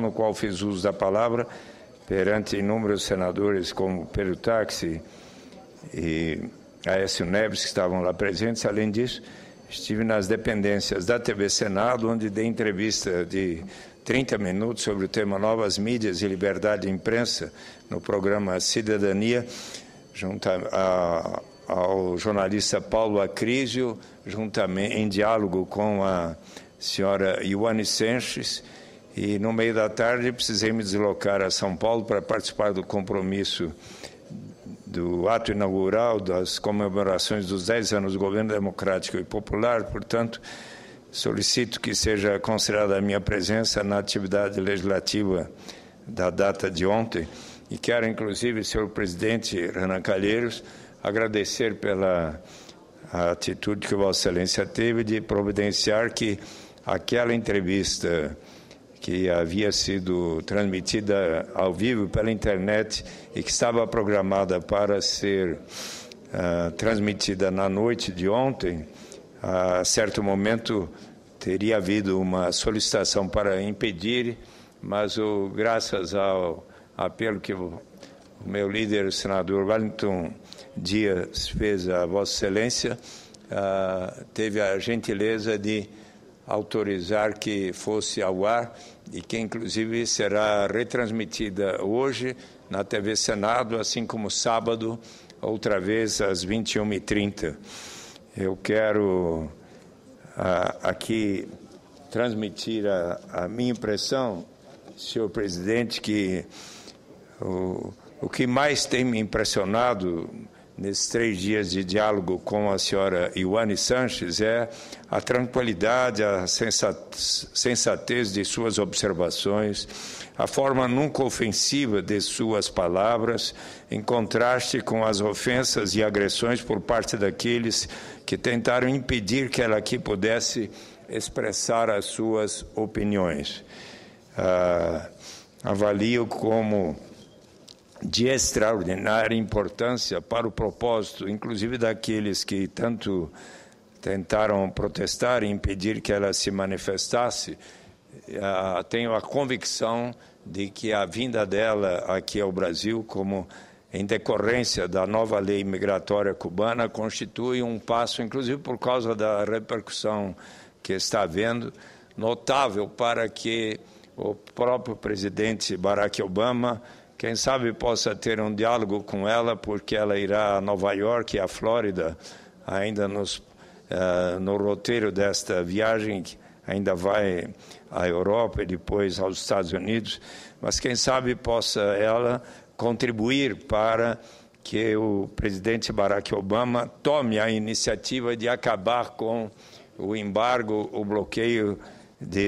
no qual fiz uso da palavra perante inúmeros senadores como Pedro Táxi e Aécio Neves, que estavam lá presentes. Além disso, estive nas dependências da TV Senado, onde dei entrevista de 30 minutos sobre o tema Novas Mídias e Liberdade de Imprensa, no programa Cidadania, junto ao jornalista Paulo Acrísio, juntamente em diálogo com a senhora Ioane Sanches, e no meio da tarde precisei me deslocar a São Paulo para participar do compromisso do ato inaugural das comemorações dos 10 anos do governo democrático e popular. Portanto, solicito que seja considerada a minha presença na atividade legislativa da data de ontem, e quero, inclusive, senhor presidente Renan Calheiros, agradecer pela atitude que Vossa Excelência teve de providenciar que aquela entrevista que havia sido transmitida ao vivo pela internet e que estava programada para ser transmitida na noite de ontem, a certo momento teria havido uma solicitação para impedir, mas graças ao apelo que o meu líder, o senador Wellington Dias, fez a Vossa Excelência, teve a gentileza de autorizar que fosse ao ar e que, inclusive, será retransmitida hoje na TV Senado, assim como sábado, outra vez às 21h30. Eu quero aqui transmitir a minha impressão, senhor presidente, que o que mais tem me impressionado nesses 3 dias de diálogo com a senhora Ioane Sanches é a tranquilidade, a sensatez de suas observações, a forma nunca ofensiva de suas palavras, em contraste com as ofensas e agressões por parte daqueles que tentaram impedir que ela aqui pudesse expressar as suas opiniões. Avalio como de extraordinária importância para o propósito, inclusive daqueles que tanto tentaram protestar e impedir que ela se manifestasse. Tenho a convicção de que a vinda dela aqui ao Brasil, como em decorrência da nova lei migratória cubana, constitui um passo, inclusive por causa da repercussão que está havendo, notável para que o próprio presidente Barack Obama, quem sabe, possa ter um diálogo com ela, porque ela irá a Nova York e a Flórida, ainda no roteiro desta viagem, que ainda vai à Europa e depois aos Estados Unidos, mas quem sabe possa ela contribuir para que o presidente Barack Obama tome a iniciativa de acabar com o embargo, o bloqueio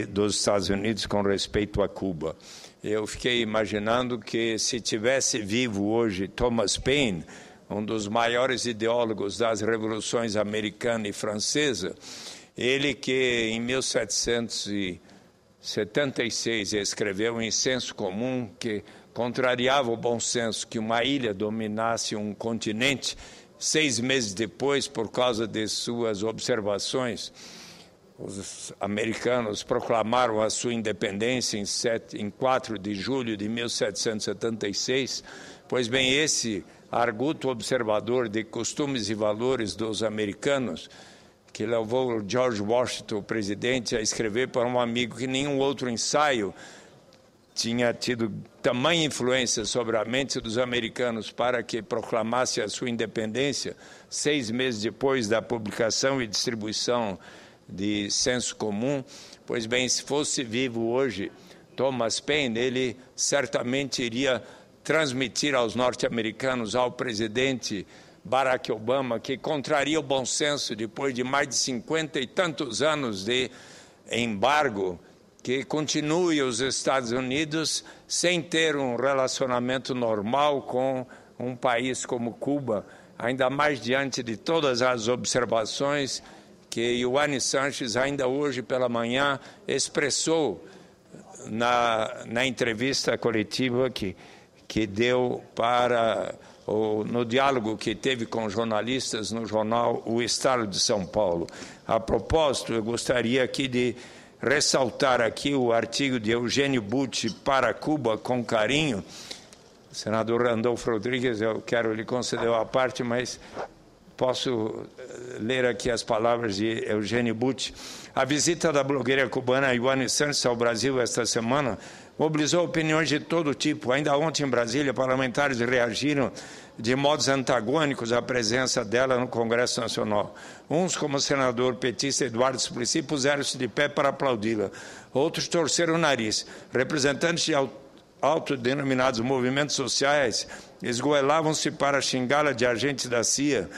dos Estados Unidos com respeito a Cuba. Eu fiquei imaginando que, se tivesse vivo hoje Thomas Paine, um dos maiores ideólogos das revoluções americana e francesa, ele que em 1776 escreveu em Senso Comum, que contrariava o bom senso que uma ilha dominasse um continente. 6 meses depois, por causa de suas observações, os americanos proclamaram a sua independência em 4 de julho de 1776. Pois bem, esse arguto observador de costumes e valores dos americanos, que levou George Washington, o presidente, a escrever para um amigo que nenhum outro ensaio tinha tido tamanha influência sobre a mente dos americanos para que proclamasse a sua independência, 6 meses depois da publicação e distribuição de Senso Comum. Pois bem, se fosse vivo hoje Thomas Paine, ele certamente iria transmitir aos norte-americanos, ao presidente Barack Obama, que contraria o bom senso depois de mais de 50 e tantos anos de embargo, que continue os Estados Unidos sem ter um relacionamento normal com um país como Cuba, ainda mais diante de todas as observações que Ioane Sanches, ainda hoje pela manhã, expressou na entrevista coletiva que deu no diálogo que teve com jornalistas no jornal O Estado de São Paulo. A propósito, eu gostaria aqui de ressaltar aqui o artigo de Eugênio Butti para Cuba com carinho. Senador Randolfo Rodrigues, eu quero lhe conceder a parte, mas posso ler aqui as palavras de Eugênio Butti. A visita da blogueira cubana Ioane Sanches ao Brasil esta semana mobilizou opiniões de todo tipo. Ainda ontem, em Brasília, parlamentares reagiram de modos antagônicos à presença dela no Congresso Nacional. Uns, como o senador petista Eduardo Suplicy, puseram-se de pé para aplaudi-la. Outros torceram o nariz. Representantes de autodenominados movimentos sociais esgoelavam-se para xingá-la de agente da CIA,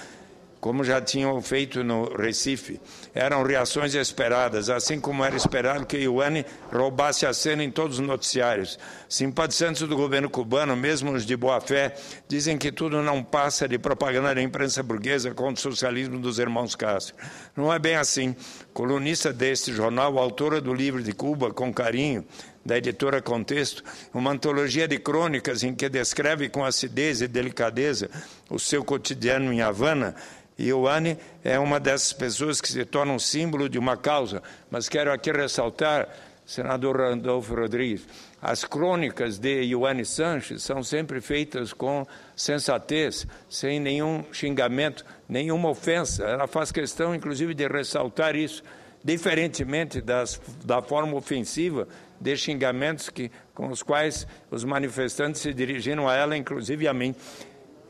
como já tinham feito no Recife. Eram reações esperadas, assim como era esperado que Ioane roubasse a cena em todos os noticiários. Simpatizantes do governo cubano, mesmo os de boa-fé, dizem que tudo não passa de propaganda da imprensa burguesa contra o socialismo dos irmãos Castro. Não é bem assim. Colunista deste jornal, autora do livro de Cuba, com carinho, da editora Contexto, uma antologia de crônicas em que descreve com acidez e delicadeza o seu cotidiano em Havana. Ioane é uma dessas pessoas que se torna um símbolo de uma causa. Mas quero aqui ressaltar, senador Randolfo Rodrigues, as crônicas de Ioane Sanches são sempre feitas com sensatez, sem nenhum xingamento, nenhuma ofensa. Ela faz questão, inclusive, de ressaltar isso, diferentemente da forma ofensiva de xingamentos com os quais os manifestantes se dirigiram a ela, inclusive a mim.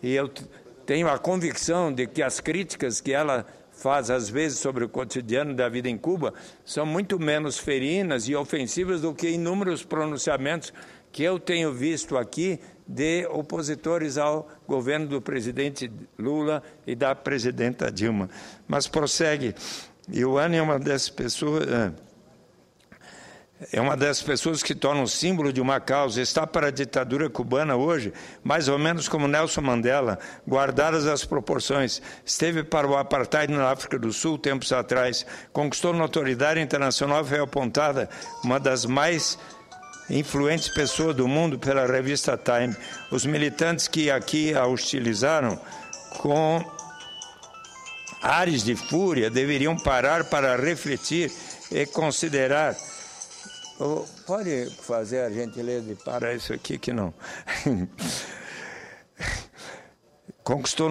E eu tenho a convicção de que as críticas que ela faz, às vezes, sobre o cotidiano da vida em Cuba, são muito menos ferinas e ofensivas do que inúmeros pronunciamentos que eu tenho visto aqui de opositores ao governo do presidente Lula e da presidenta Dilma. Mas prossegue. Ioane é uma dessas pessoas que tornam símbolo de uma causa. Está para a ditadura cubana hoje, mais ou menos como Nelson Mandela, guardadas as proporções. Esteve para o apartheid na África do Sul tempos atrás, conquistou notoriedade internacional, foi apontada uma das mais influentes pessoas do mundo pela revista Time. Os militantes que aqui a hostilizaram com ares de fúria deveriam parar para refletir e considerar. Pode fazer a gentileza de parar isso aqui, que não. Conquistou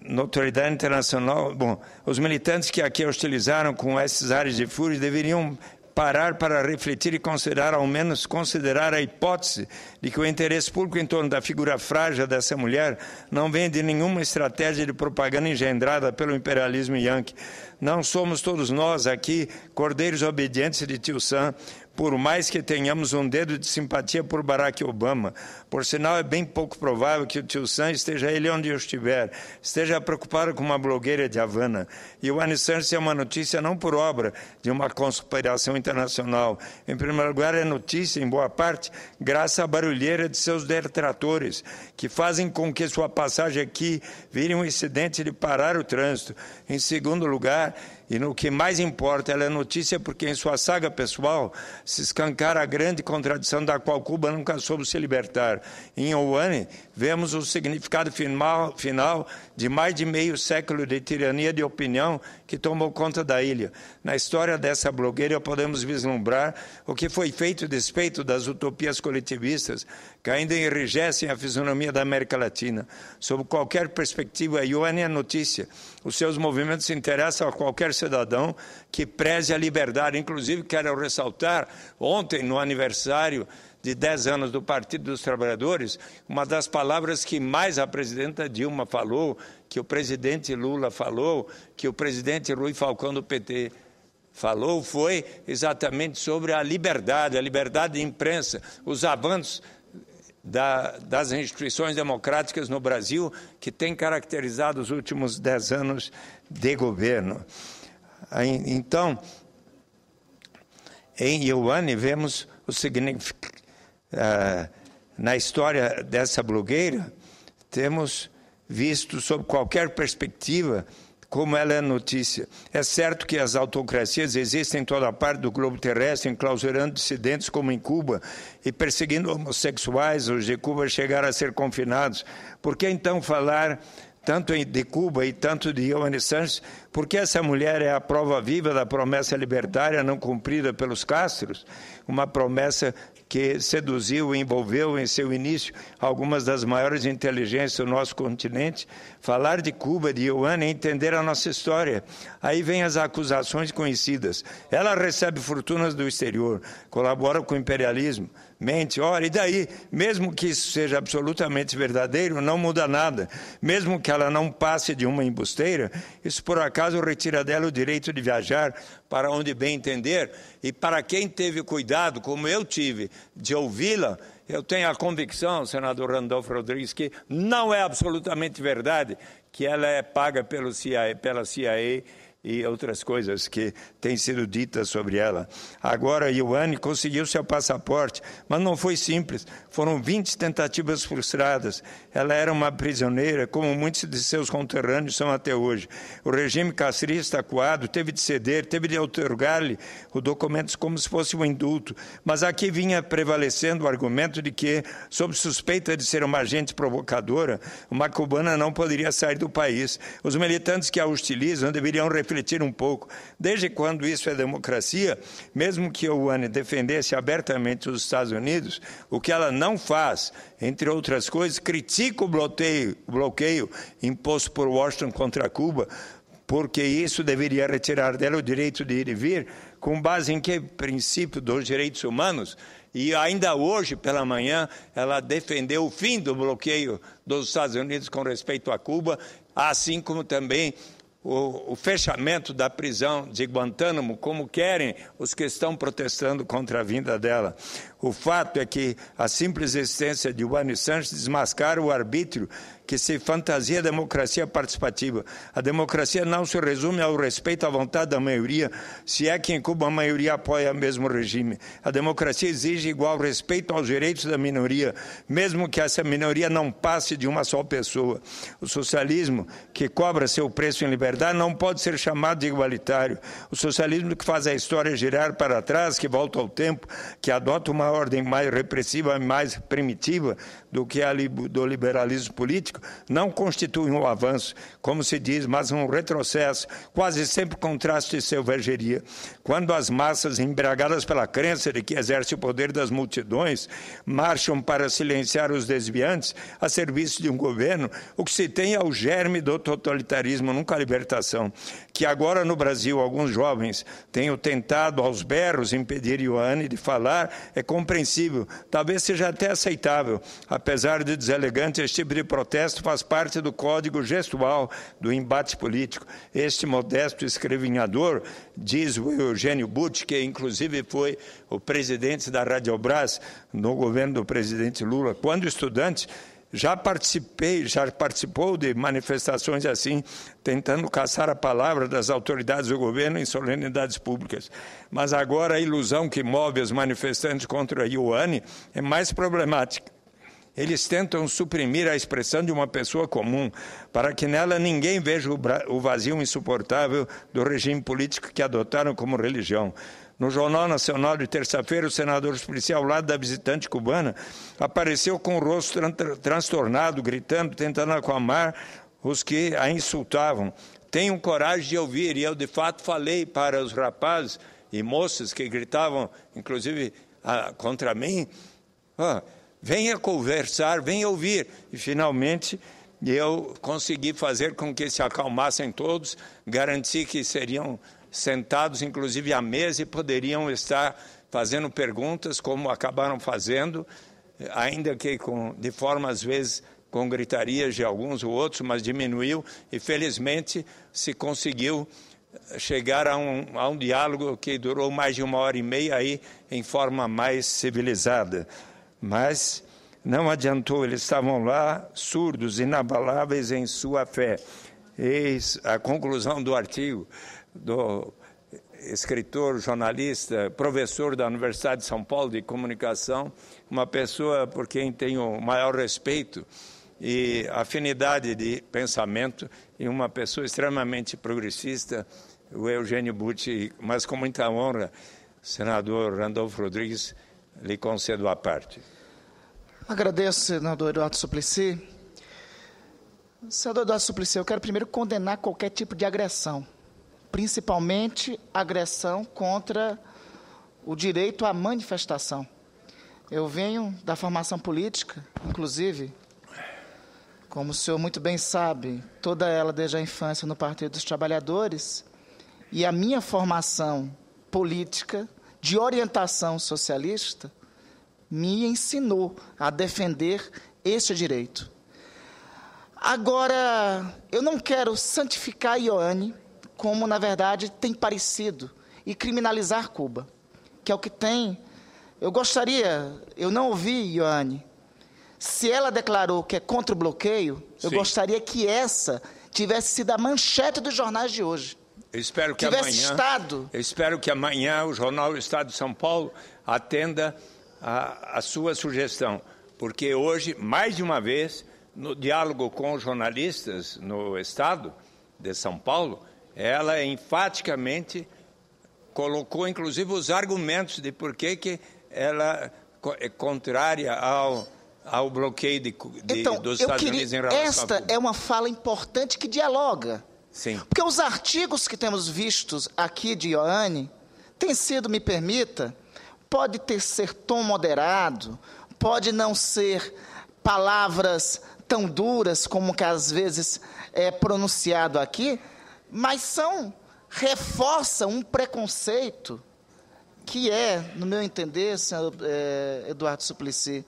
notoriedade internacional. Bom, os militantes que aqui hostilizaram com esses ares de fúria deveriam parar para refletir e considerar, ao menos considerar a hipótese de que o interesse público em torno da figura frágil dessa mulher não vem de nenhuma estratégia de propaganda engendrada pelo imperialismo yankee. Não somos todos nós aqui cordeiros obedientes de Tio Sam, por mais que tenhamos um dedo de simpatia por Barack Obama. Por sinal, é bem pouco provável que o Tio Sam, esteja ele onde eu estiver, esteja preocupado com uma blogueira de Havana. E o Ioane Sanches é uma notícia não por obra de uma conspiração internacional. Em primeiro lugar, é notícia, em boa parte, graças à barulheira de seus detratores, que fazem com que sua passagem aqui vire um incidente de parar o trânsito. Em segundo lugar, e no que mais importa, ela é notícia porque em sua saga pessoal se escancara a grande contradição da qual Cuba nunca soube se libertar. Em Ioane, vemos o significado final de mais de meio século de tirania de opinião que tomou conta da ilha. Na história dessa blogueira, podemos vislumbrar o que foi feito a despeito das utopias coletivistas que ainda enrijecem a fisionomia da América Latina. Sob qualquer perspectiva, Ioane é notícia. Os seus movimentos interessam a qualquer cidadão que preze a liberdade. Inclusive, quero ressaltar, ontem, no aniversário de 10 anos do Partido dos Trabalhadores, uma das palavras que mais a presidenta Dilma falou, que o presidente Lula falou, que o presidente Rui Falcão do PT falou, foi exatamente sobre a liberdade de imprensa, os avanços das instituições democráticas no Brasil, que tem caracterizado os últimos 10 anos de governo. Então, em Ioane, vemos o significado. Na história dessa blogueira, temos visto, sob qualquer perspectiva, como ela é notícia. É certo que as autocracias existem em toda parte do globo terrestre, enclausurando dissidentes como em Cuba e perseguindo homossexuais. Os de Cuba chegaram a ser confinados. Por que então falar tanto de Cuba e tanto de Ioane Sanches, porque essa mulher é a prova viva da promessa libertária não cumprida pelos Castros, uma promessa que seduziu e envolveu em seu início algumas das maiores inteligências do nosso continente. Falar de Cuba, de Ioane, é entender a nossa história. Aí vem as acusações conhecidas. Ela recebe fortunas do exterior, colabora com o imperialismo, mente. Ora, e daí? Mesmo que isso seja absolutamente verdadeiro, não muda nada. Mesmo que ela não passe de uma embusteira, isso por acaso retira dela o direito de viajar para onde bem entender. E para quem teve cuidado, como eu tive, de ouvi-la, eu tenho a convicção, senador Randolfo Rodrigues, que não é absolutamente verdade que ela é paga pela CIA e outras coisas que têm sido ditas sobre ela. Agora, Ioane conseguiu seu passaporte, mas não foi simples. Foram 20 tentativas frustradas. Ela era uma prisioneira, como muitos de seus conterrâneos são até hoje. O regime castrista acuado teve de ceder, teve de outorgar-lhe os documentos como se fosse um indulto. Mas aqui vinha prevalecendo o argumento de que, sob suspeita de ser uma agente provocadora, uma cubana não poderia sair do país. Os militantes que a hostilizam deveriam refletir um pouco. Desde quando isso é democracia, mesmo que Ioane defendesse abertamente os Estados Unidos, o que ela não faz, entre outras coisas, critica o bloqueio imposto por Washington contra Cuba, porque isso deveria retirar dela o direito de ir e vir, com base em que princípio dos direitos humanos? E ainda hoje, pela manhã, ela defendeu o fim do bloqueio dos Estados Unidos com respeito a Cuba, assim como também o fechamento da prisão de Guantánamo, como querem os que estão protestando contra a vinda dela. O fato é que a simples existência de Ioane Sanches desmascara o arbítrio que se fantasia a democracia participativa. A democracia não se resume ao respeito à vontade da maioria, se é que em Cuba a maioria apoia o mesmo regime. A democracia exige igual respeito aos direitos da minoria, mesmo que essa minoria não passe de uma só pessoa. O socialismo, que cobra seu preço em liberdade, não pode ser chamado de igualitário. O socialismo que faz a história girar para trás, que volta ao tempo, que adota uma ordem mais repressiva, mais primitiva do que a do liberalismo político, não constitui um avanço, como se diz, mas um retrocesso, quase sempre contraste de selvageria. Quando as massas, embriagadas pela crença de que exerce o poder das multidões, marcham para silenciar os desviantes a serviço de um governo, o que se tem é o germe do totalitarismo, nunca a libertação. Que agora no Brasil alguns jovens tenham tentado aos berros impedir Ioane de falar é compreensível, talvez seja até aceitável. Apesar de deselegante, este tipo de protesto faz parte do código gestual do embate político. Este modesto escrevinhador, diz o Eugênio Butti, que inclusive foi o presidente da Radiobras no governo do presidente Lula, quando estudante, já participou de manifestações assim, tentando caçar a palavra das autoridades do governo em solenidades públicas. Mas agora a ilusão que move os manifestantes contra a Ioane é mais problemática. Eles tentam suprimir a expressão de uma pessoa comum, para que nela ninguém veja o vazio insuportável do regime político que adotaram como religião. No Jornal Nacional de terça-feira, o senador especial, ao lado da visitante cubana, apareceu com o rosto transtornado, gritando, tentando acalmar os que a insultavam. Tenham coragem de ouvir, e eu de fato falei para os rapazes e moças que gritavam, inclusive contra mim, venha conversar, venha ouvir. E finalmente eu consegui fazer com que se acalmassem todos, garanti que seriam sentados, inclusive à mesa, e poderiam estar fazendo perguntas, como acabaram fazendo, ainda que de forma, às vezes, com gritarias de alguns ou outros, mas diminuiu, e felizmente se conseguiu chegar a um diálogo que durou mais de 1h30, aí, em forma mais civilizada. Mas não adiantou, eles estavam lá, surdos, inabaláveis em sua fé. Eis a conclusão do artigo do escritor, jornalista, professor da Universidade de São Paulo de Comunicação, uma pessoa por quem tenho o maior respeito e afinidade de pensamento, e uma pessoa extremamente progressista, o Eugênio Butti, mas com muita honra, senador Randolfo Rodrigues, lhe concedo a parte. Agradeço, senador Eduardo Suplicy. Senador Eduardo Suplicy, eu quero primeiro condenar qualquer tipo de agressão, principalmente agressão contra o direito à manifestação. Eu venho da formação política, inclusive, como o senhor muito bem sabe, toda ela desde a infância no Partido dos Trabalhadores, e a minha formação política de orientação socialista me ensinou a defender este direito. Agora, eu não quero santificar Ioane, como, na verdade, tem parecido, e criminalizar Cuba, que é o que tem. Eu não ouvi Ioane. Se ela declarou que é contra o bloqueio, eu gostaria que essa tivesse sido a manchete dos jornais de hoje. Eu espero que amanhã o jornal Estado de São Paulo atenda a sua sugestão, porque hoje, mais de uma vez, no diálogo com os jornalistas no Estado de São Paulo, ela enfaticamente colocou, inclusive, os argumentos de por que ela é contrária ao bloqueio dos Estados Unidos em relação a Cuba. Esta é uma fala importante que dialoga. Sim. Porque os artigos que temos vistos aqui de Ioane têm sido, me permita, pode ser tom moderado, pode não ser palavras tão duras como que às vezes é pronunciado aqui, mas reforçam um preconceito que é, no meu entender, senhor Eduardo Suplicy,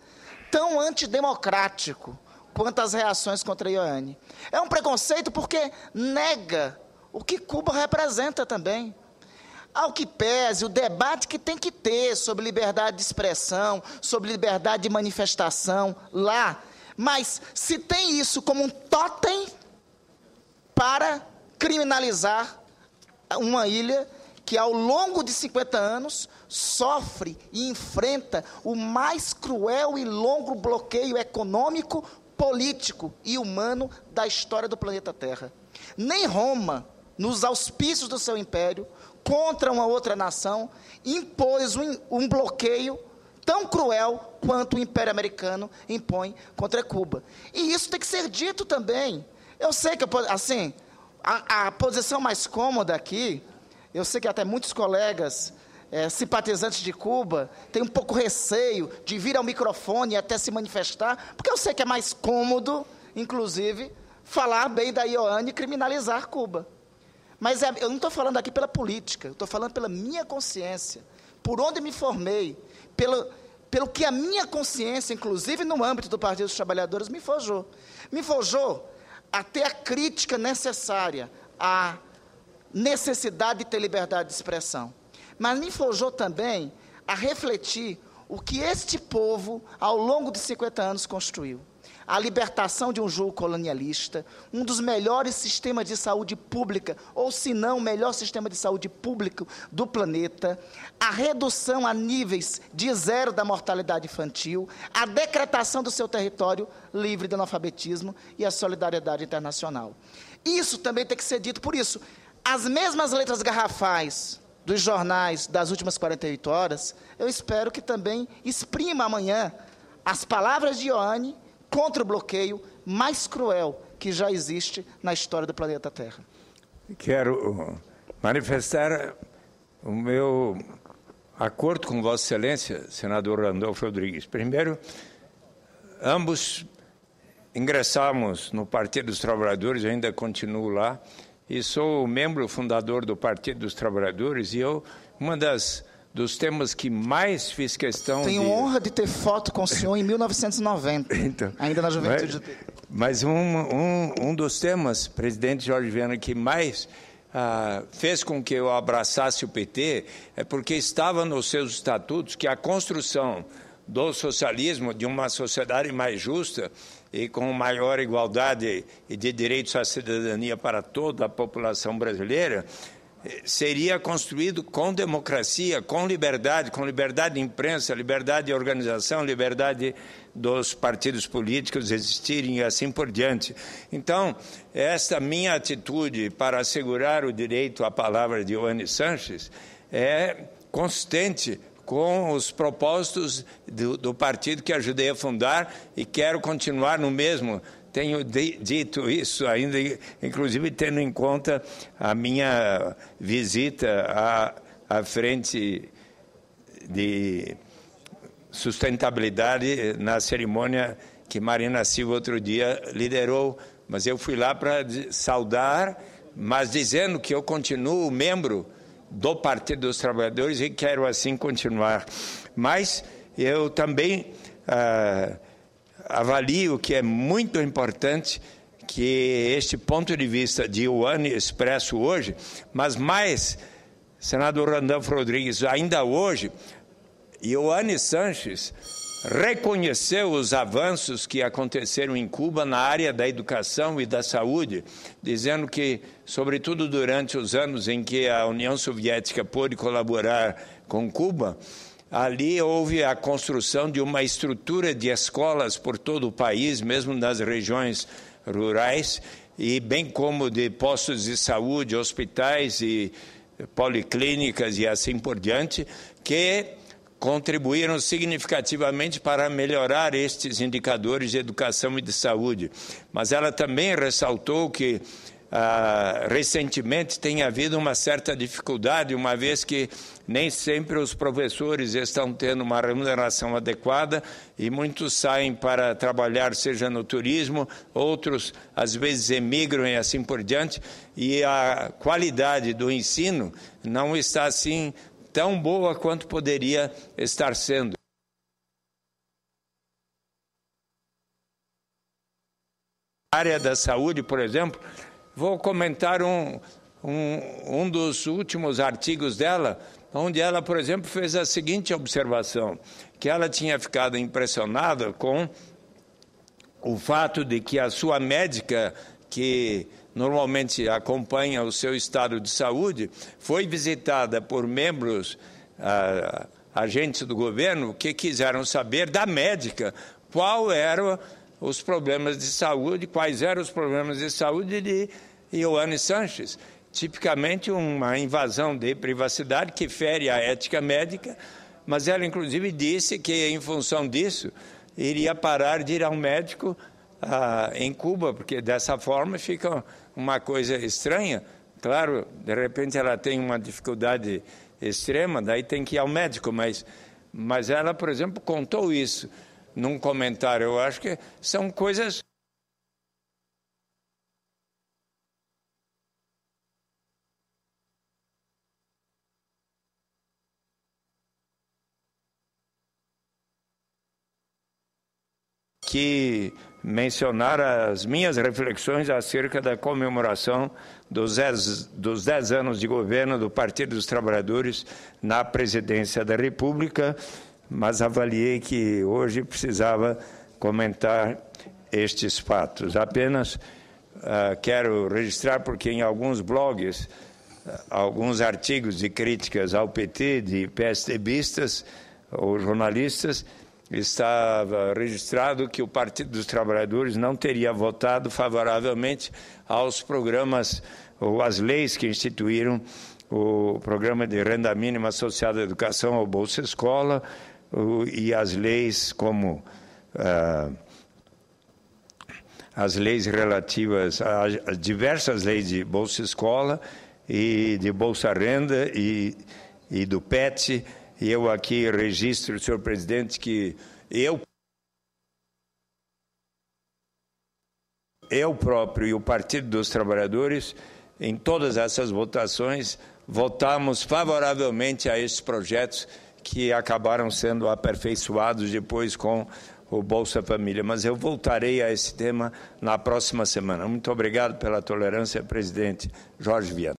tão antidemocrático quanto as reações contra Ioane. É um preconceito porque nega o que Cuba representa também. Ao que pese o debate que tem que ter sobre liberdade de expressão, sobre liberdade de manifestação lá, mas se tem isso como um tótem para criminalizar uma ilha que, ao longo de 50 anos, sofre e enfrenta o mais cruel e longo bloqueio econômico, político e humano da história do planeta Terra. Nem Roma, nos auspícios do seu império, contra uma outra nação, impôs um bloqueio tão cruel quanto o Império Americano impõe contra Cuba. E isso tem que ser dito também. Eu sei que, assim, a posição mais cômoda aqui, eu sei que até muitos colegas simpatizantes de Cuba têm um pouco receio de vir ao microfone e até se manifestar, porque eu sei que é mais cômodo, inclusive, falar bem da Ioane e criminalizar Cuba. Mas eu não estou falando aqui pela política, eu estou falando pela minha consciência, por onde me formei, pelo que a minha consciência, inclusive no âmbito do Partido dos Trabalhadores, me forjou. Me forjou a ter a crítica necessária à necessidade de ter liberdade de expressão. Mas me forjou também a refletir o que este povo, ao longo de 50 anos, construiu. A libertação de um jugo colonialista, um dos melhores sistemas de saúde pública, ou se não, o melhor sistema de saúde público do planeta, a redução a níveis de zero da mortalidade infantil, a decretação do seu território livre de analfabetismo e a solidariedade internacional. Isso também tem que ser dito. Por isso, as mesmas letras garrafais dos jornais das últimas 48 horas, eu espero que também exprima amanhã as palavras de Ioane contra o bloqueio mais cruel que já existe na história do planeta Terra. Quero manifestar o meu acordo com Vossa Excelência, senador Randolfo Rodrigues. Primeiro, ambos ingressamos no Partido dos Trabalhadores, eu ainda continuo lá, e sou membro fundador do Partido dos Trabalhadores, e dos temas que mais fiz questão Tenho honra de ter foto com o senhor em 1990, então, ainda na juventude. Mas um dos temas, presidente Jorge Viana, que mais fez com que eu abraçasse o PT, é porque estava nos seus estatutos que a construção do socialismo, de uma sociedade mais justa e com maior igualdade e de direitos à cidadania para toda a população brasileira, seria construído com democracia, com liberdade de imprensa, liberdade de organização, liberdade dos partidos políticos existirem e assim por diante. Então, esta minha atitude para assegurar o direito à palavra de Ioane Sanches é consistente com os propósitos do partido que ajudei a fundar e quero continuar no mesmo, tenho dito isso ainda, inclusive tendo em conta a minha visita à frente de sustentabilidade na cerimônia que Marina Silva outro dia liderou, mas eu fui lá para saudar, mas dizendo que eu continuo membro do Partido dos Trabalhadores e quero assim continuar. Mas eu também avalio que é muito importante que este ponto de vista de Ioane expresso hoje, mas mais, senador Randolfo Rodrigues, ainda hoje, Ioane Sanches reconheceu os avanços que aconteceram em Cuba na área da educação e da saúde, dizendo que, sobretudo durante os anos em que a União Soviética pôde colaborar com Cuba, ali houve a construção de uma estrutura de escolas por todo o país, mesmo nas regiões rurais, e bem como de postos de saúde, hospitais e policlínicas e assim por diante, que contribuíram significativamente para melhorar estes indicadores de educação e de saúde. Mas ela também ressaltou que recentemente tem havido uma certa dificuldade, uma vez que nem sempre os professores estão tendo uma remuneração adequada e muitos saem para trabalhar, seja no turismo, outros às vezes emigram e assim por diante, e a qualidade do ensino não está assim tão boa quanto poderia estar sendo. Na área da saúde, por exemplo, vou comentar um dos últimos artigos dela, onde ela, por exemplo, fez a seguinte observação, que ela tinha ficado impressionada com o fato de que a sua médica, que normalmente acompanha o seu estado de saúde, foi visitada por membros, agentes do governo, que quiseram saber da médica qual eram os problemas de saúde, quais eram os problemas de saúde de Ioane Sanches. Tipicamente uma invasão de privacidade que fere a ética médica, mas ela inclusive disse que em função disso iria parar de ir ao médico em Cuba, porque dessa forma fica uma coisa estranha. Claro, de repente ela tem uma dificuldade extrema, daí tem que ir ao médico, mas ela, por exemplo, contou isso num comentário. Eu acho que são coisas que mencionar as minhas reflexões acerca da comemoração dos 10 anos de governo do Partido dos Trabalhadores na presidência da República, mas avaliei que hoje precisava comentar estes fatos. Apenas quero registrar, porque em alguns blogs, alguns artigos de críticas ao PT, de PSDBistas ou jornalistas, estava registrado que o Partido dos Trabalhadores não teria votado favoravelmente aos programas ou às leis que instituíram o programa de renda mínima associada à educação ao Bolsa Escola e as leis como as leis relativas a diversas leis de Bolsa Escola e de Bolsa Renda e do PET. E eu aqui registro, senhor presidente, que eu próprio e o Partido dos Trabalhadores, em todas essas votações, votamos favoravelmente a esses projetos que acabaram sendo aperfeiçoados depois com o Bolsa Família. Mas eu voltarei a esse tema na próxima semana. Muito obrigado pela tolerância, presidente Jorge Viana.